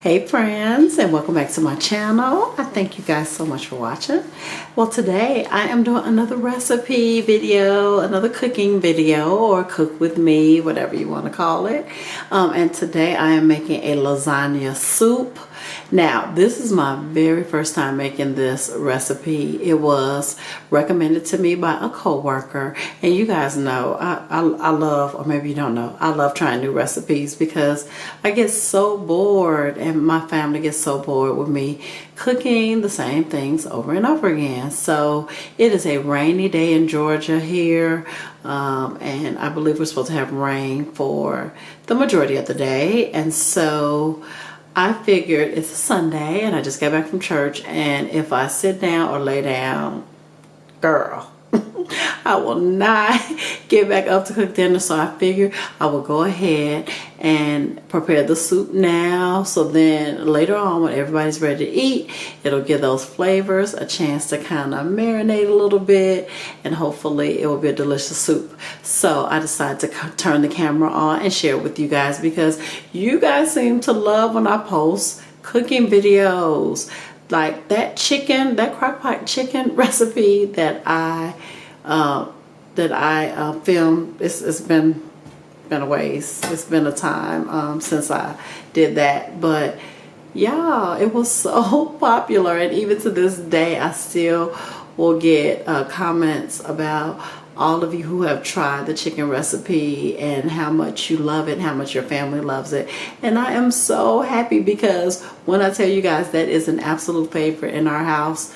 Hey friends, and welcome back to my channel. I thank you guys so much for watching. Well, today I am doing another recipe video, another cooking video, or cook with me, whatever you want to call it. And today I am making a lasagna soup. Now, this is my very first time making this recipe. It was recommended to me by a coworker, and you guys know I love, or maybe you don't know, I love trying new recipes because I get so bored, and my family gets so bored with me cooking the same things over and over again. So it is a rainy day in Georgia here, and I believe we're supposed to have rain for the majority of the day, and so I figured it's a Sunday and I just got back from church, and if I sit down or lay down, girl, I will not get back up to cook dinner. So I figured I will go ahead and prepare the soup now, so then later on when everybody's ready to eat, it'll give those flavors a chance to kind of marinate a little bit, and hopefully it will be a delicious soup. So I decided to turn the camera on and share it with you guys because you guys seem to love when I post cooking videos. Like that chicken, that crock pot chicken recipe that I filmed. It's been a ways. It's been a time since I did that, but yeah, it was so popular, and even to this day I still will get comments about all of you who have tried the chicken recipe and how much you love it, how much your family loves it. And I am so happy because when I tell you guys that is an absolute favorite in our house,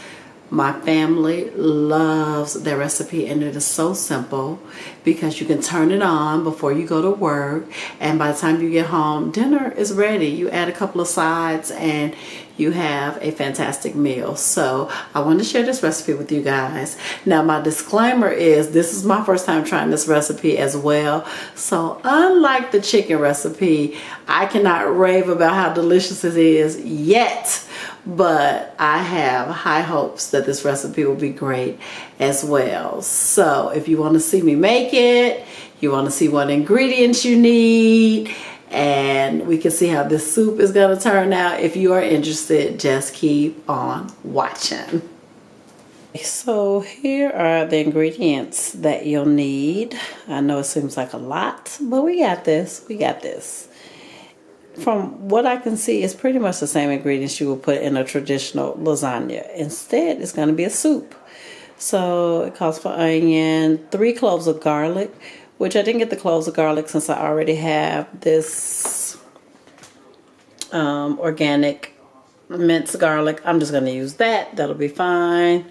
my family loves the recipe, and it is so simple because you can turn it on before you go to work, and by the time you get home, dinner is ready. You add a couple of sides and you have a fantastic meal. So I wanted to share this recipe with you guys. Now, my disclaimer is this is my first time trying this recipe as well. So unlike the chicken recipe, I cannot rave about how delicious it is yet, but I have high hopes that this recipe will be great as well. So if you want to see me make it, you want to see what ingredients you need, and we can see how this soup is going to turn out. If you are interested, just keep on watching. So here are the ingredients that you'll need. I know it seems like a lot, but we got this. We got this. From what I can see, it's pretty much the same ingredients you would put in a traditional lasagna. Instead, it's going to be a soup. So it calls for onion, 3 cloves of garlic, which I didn't get the cloves of garlic since I already have this organic minced garlic. I'm just going to use that. That'll be fine.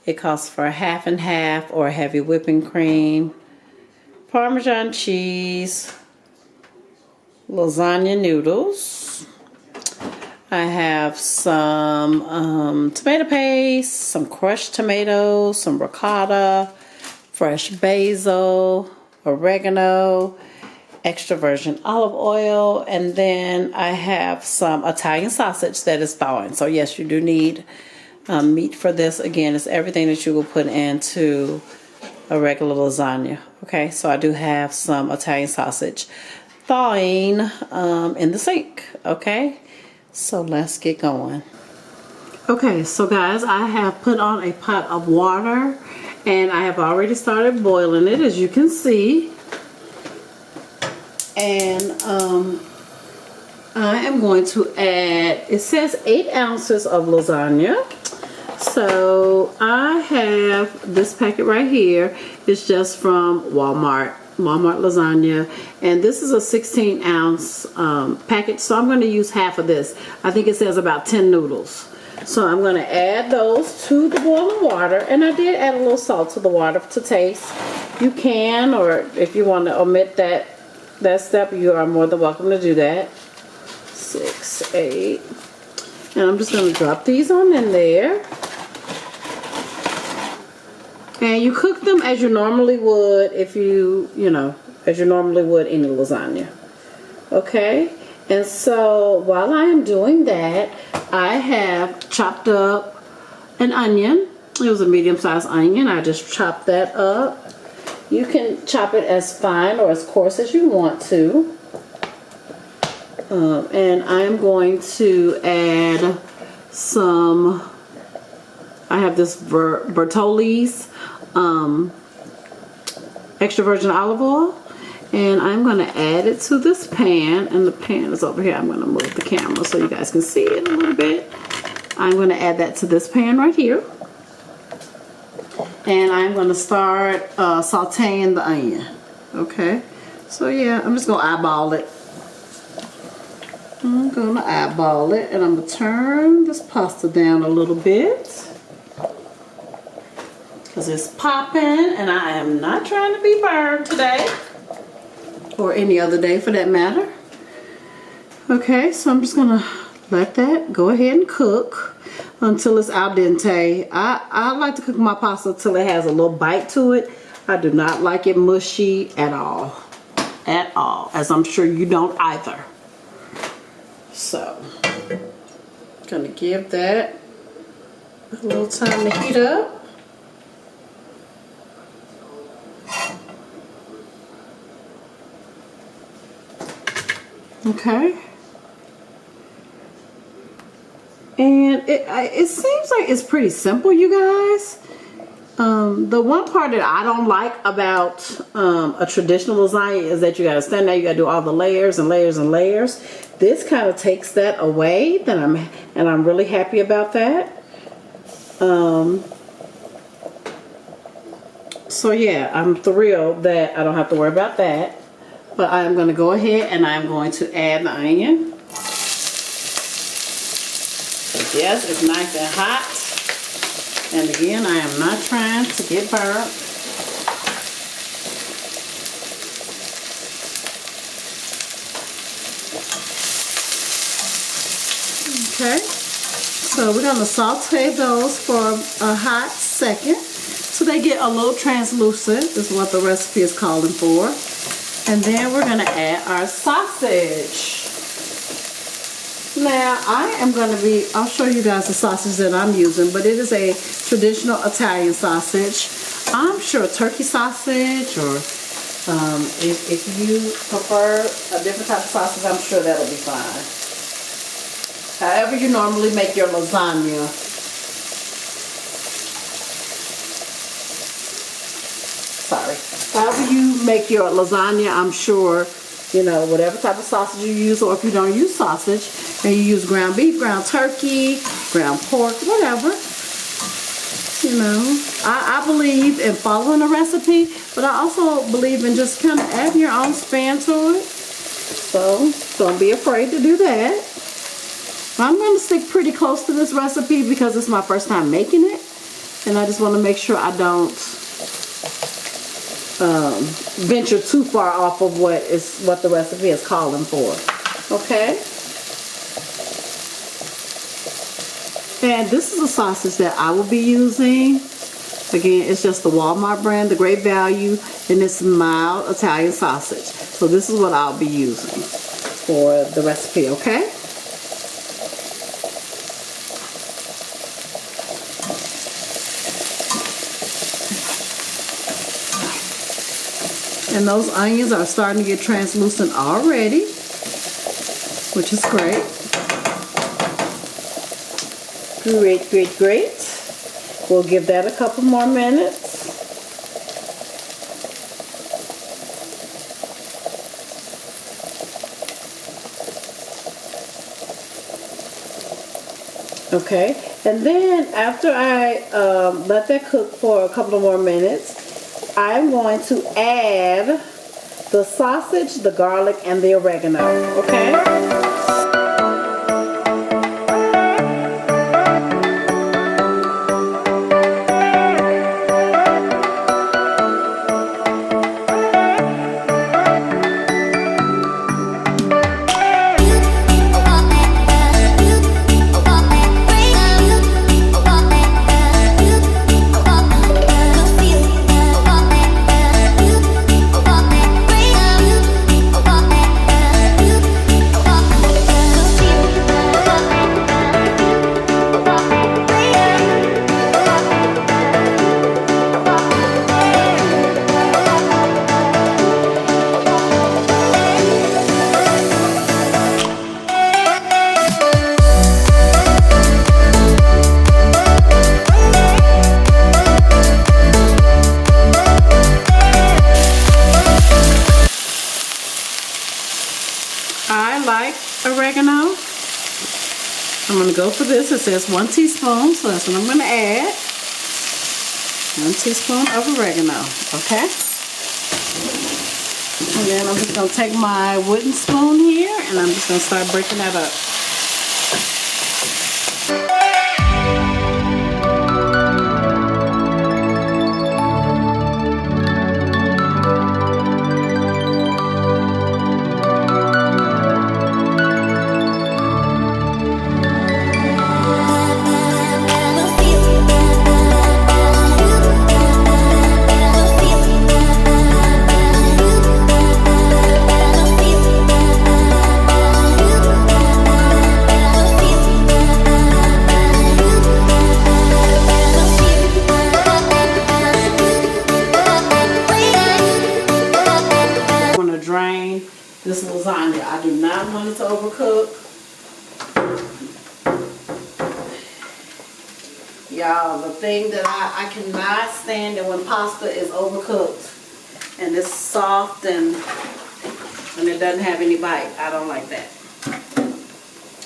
It calls for a half and half or a heavy whipping cream, Parmesan cheese, lasagna noodles. I have some tomato paste, some crushed tomatoes, some ricotta, fresh basil, oregano, extra virgin olive oil, and then I have some Italian sausage that is thawing. So yes, you do need meat for this. Again, it's everything that you will put into a regular lasagna. Okay, so I do have some Italian sausage thawing in the sink. Okay, so let's get going. Okay, so guys, I have put on a pot of water, and I have already started boiling it, as you can see. And I am going to add, it says 8 ounces of lasagna. So I have this packet right here. It's just from Walmart lasagna, and this is a 16-ounce packet, so I'm going to use half of this. I think it says about 10 noodles. So I'm going to add those to the boiling water, and I did add a little salt to the water to taste. You can, or if you want to omit that step, you are more than welcome to do that. 6, 8, and I'm just going to drop these on in there. And you cook them as you normally would if you normally would any lasagna. Okay? And so while I am doing that, I have chopped up an onion. It was a medium-sized onion. I just chopped that up. You can chop it as fine or as coarse as you want to. And I'm going to add some, I have this Bertolli's extra virgin olive oil, and I'm going to add it to this pan, and the pan is over here. I'm going to move the camera so you guys can see it a little bit. I'm going to add that to this pan right here, and I'm going to start sauteing the onion. Okay, so yeah, I'm just going to eyeball it. I'm going to eyeball it, and I'm going to turn this pasta down a little bit because it's popping, and I am not trying to be burned today, or any other day for that matter. Okay, so I'm just going to let that go ahead and cook until it's al dente. I like to cook my pasta till it has a little bite to it. I do not like it mushy at all. At all. As I'm sure you don't either. So, gonna give that a little time to heat up. Okay. And it seems like it's pretty simple, you guys. The one part that I don't like about a traditional lasagna is that you gotta stand there, you gotta do all the layers and layers and layers. This kind of takes that away, and I'm really happy about that. So yeah, I'm thrilled that I don't have to worry about that. But I'm going to go ahead and I'm going to add the onion. Yes, it's nice and hot. And again, I am not trying to get burnt. Okay, so we're going to saute those for a hot second so they get a little translucent, is what the recipe is calling for. And then we're going to add our sausage. Now, I'll show you guys the sausage that I'm using, but it is a traditional Italian sausage. I'm sure turkey sausage, or if you prefer a different type of sausage, I'm sure that'll be fine. However you normally make your lasagna. Sorry. However you make your lasagna, I'm sure, you know, whatever type of sausage you use, or if you don't use sausage, and you use ground beef, ground turkey, ground pork, whatever. You know, I believe in following a recipe, but I also believe in just kind of adding your own spin to it. So, don't be afraid to do that. I'm going to stick pretty close to this recipe because it's my first time making it, and I just want to make sure I don't venture too far off of what the recipe is calling for. Okay, and this is a sausage that I will be using. Again, it's just the Walmart brand, the Great Value, and it's mild Italian sausage. So this is what I'll be using for the recipe. Okay. And those onions are starting to get translucent already, which is great. Great, great, great. We'll give that a couple more minutes. Okay, and then after I let that cook for a couple of more minutes, I'm going to add the sausage, the garlic, and the oregano, okay? I'm going to go for this. It says 1 teaspoon, so that's what I'm going to add. 1 teaspoon of oregano, okay? And then I'm just going to take my wooden spoon here and I'm just going to start breaking that up. Drain this lasagna. I do not want it to overcook. Y'all, the thing that I cannot stand it when pasta is overcooked and it's soft and it doesn't have any bite. I don't like that.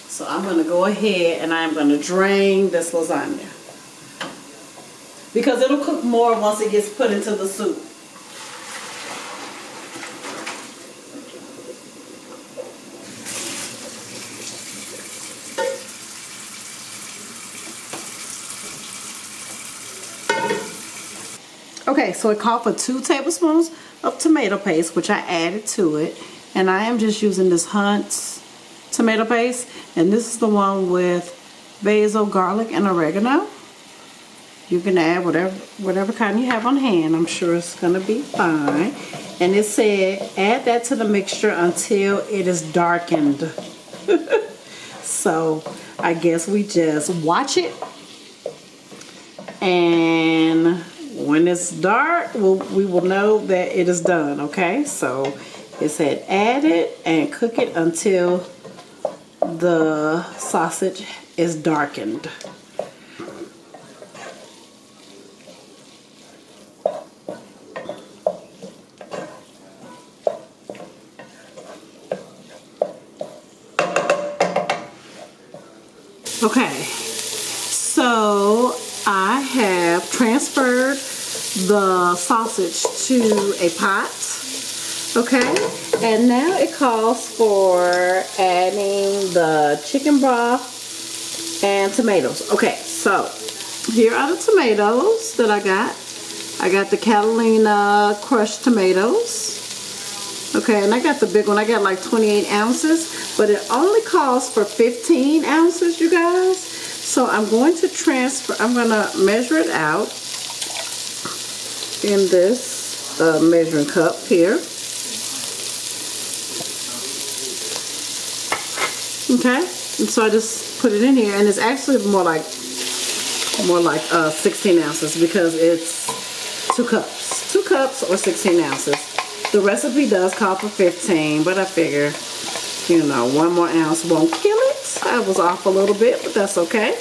So I'm going to go ahead and I'm going to drain this lasagna because it'll cook more once it gets put into the soup. Okay, so it called for 2 tablespoons of tomato paste, which I added to it. And I am just using this Hunt's tomato paste. And this is the one with basil, garlic, and oregano. You can add whatever kind you have on hand. I'm sure it's going to be fine. And it said, add that to the mixture until it is darkened. So, I guess we just watch it. And when it's dark, we will know that it is done, okay? So it said add it and cook it until the sausage is darkened. Okay, so I have transferred the sausage to a pot, okay, and now it calls for adding the chicken broth and tomatoes. Okay, so here are the tomatoes that I got. I got the Catalina crushed tomatoes, okay, and I got the big one. I got like 28 ounces, but it only calls for 15 ounces, you guys. So I'm going to measure it out in this measuring cup here. Okay, and so I just put it in here, and it's actually more like 16 ounces because it's 2 cups. 2 cups or 16 ounces. The recipe does call for 15, but I figure, you know, 1 more ounce won't kill it. I was off a little bit, but that's okay.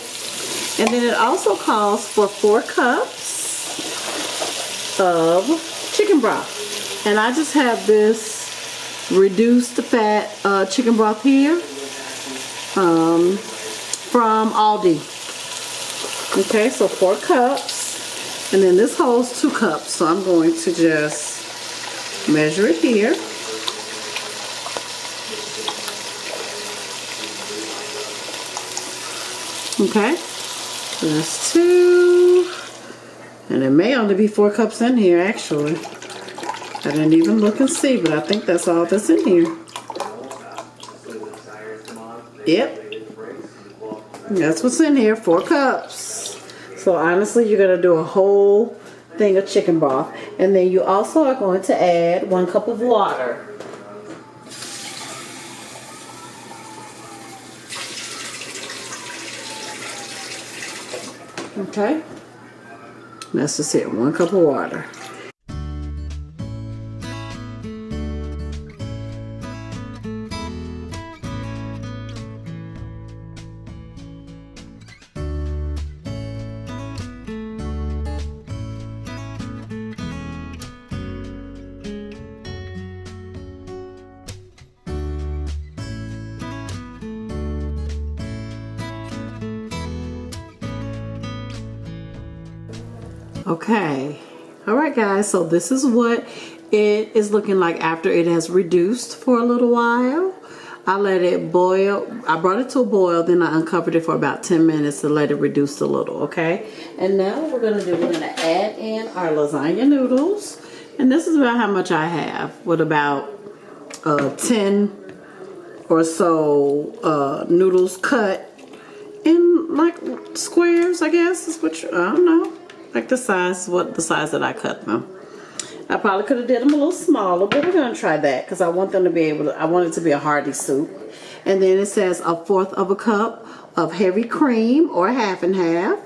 And then it also calls for 4 cups of chicken broth. And I just have this reduced fat chicken broth here from Aldi. Okay, so 4 cups. And then this holds 2 cups. So I'm going to just measure it here. Okay, there's 2, and it may only be 4 cups in here actually. I didn't even look and see, but I think that's all that's in here. Yep, that's what's in here, 4 cups. So honestly, you're gonna do a whole thing of chicken broth, and then you also are going to add 1 cup of water. Okay, that's just it, 1 cup of water. Okay. All right, guys. So this is what it is looking like after it has reduced for a little while. I let it boil. I brought it to a boil, then I uncovered it for about 10 minutes to let it reduce a little, okay? And now what we're gonna do, we're gonna add in our lasagna noodles. And this is about how much I have, with about 10 or so noodles cut in like squares, I guess, is what I don't know. Like the size that I cut them. I probably could have did them a little smaller, but we're gonna try that because I want them to be able to, I want it to be a hearty soup. And then it says 1/4 of a cup of heavy cream or half and half.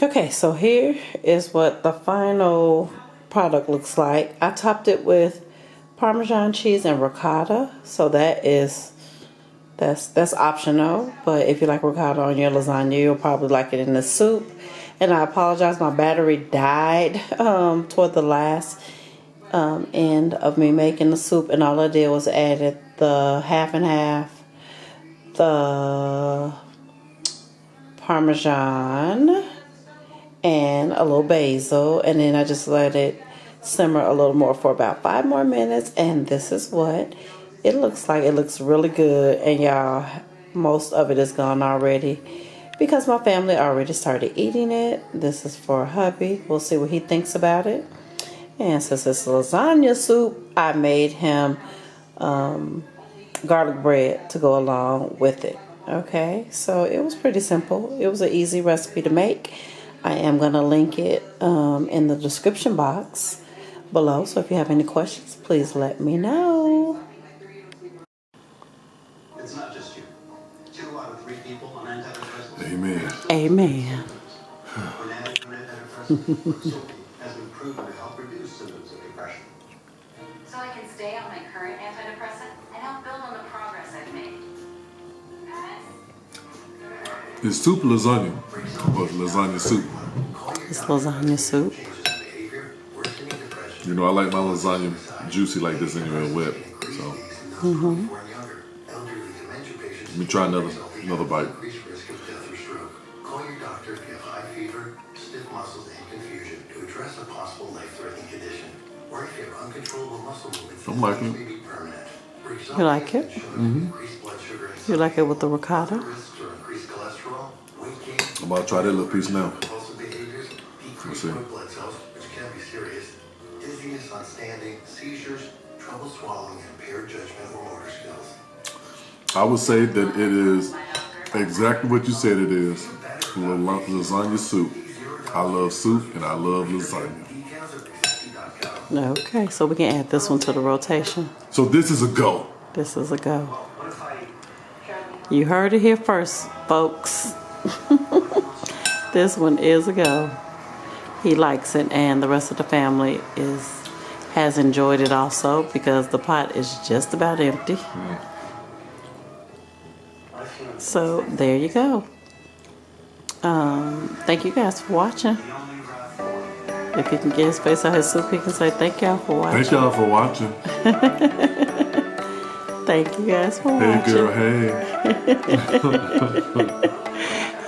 Okay, so here is what the final product looks like. I topped it with Parmesan cheese and ricotta, so that's optional. But if you like ricotta on your lasagna, you'll probably like it in the soup. And I apologize, my battery died toward the last end of me making the soup, and all I did was added the half and half, the Parmesan, and a little basil, and then I just let it simmer a little more for about 5 more minutes, and this is what it looks like. It looks really good, and y'all, most of it is gone already because my family already started eating it. This is for hubby. We'll see what he thinks about it. And since it's lasagna soup, I made him garlic bread to go along with it. Okay, so it was pretty simple. It was an easy recipe to make. I am going to link it in the description box below. So if you have any questions, please let me know. It's not just you. 2 out of 3 people on antidepressants. Amen. Amen. Has been proven to help reduce symptoms of depression. So I can stay on my current antidepressant and help build on the progress I've made. Is soup lasagna or lasagna soup? It's lasagna soup. You know, I like my lasagna juicy like this anyway, wet. So let me try another bite. Call your doctor if you have high fever, stiff muscles, and confusion to address a possible life-threatening condition, or if you have uncontrollable muscle movements. I'm liking it. May be permanent. You like it? You like it with the ricotta? I'm about to try that little piece now. Let's see. Blood cells, which can be serious. Dizziness on standing, seizures, trouble swallowing, impaired judgment or motor skills. I would say that it is exactly what you said it is. Lasagna soup. I love soup and I love lasagna. Okay, so we can add this one to the rotation. So this is a go. This is a go. You heard it here first, folks. This one is a go. He likes it, and the rest of the family has enjoyed it also because the pot is just about empty. So there you go. Thank you guys for watching. If he can get his face out his soup, he can say thank y'all for watching. Thank y'all for watching. Thank you guys for watching. Hey girl, hey.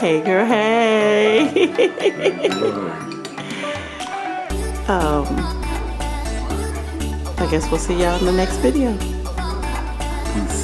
Hey girl, hey. I guess we'll see y'all in the next video. Peace.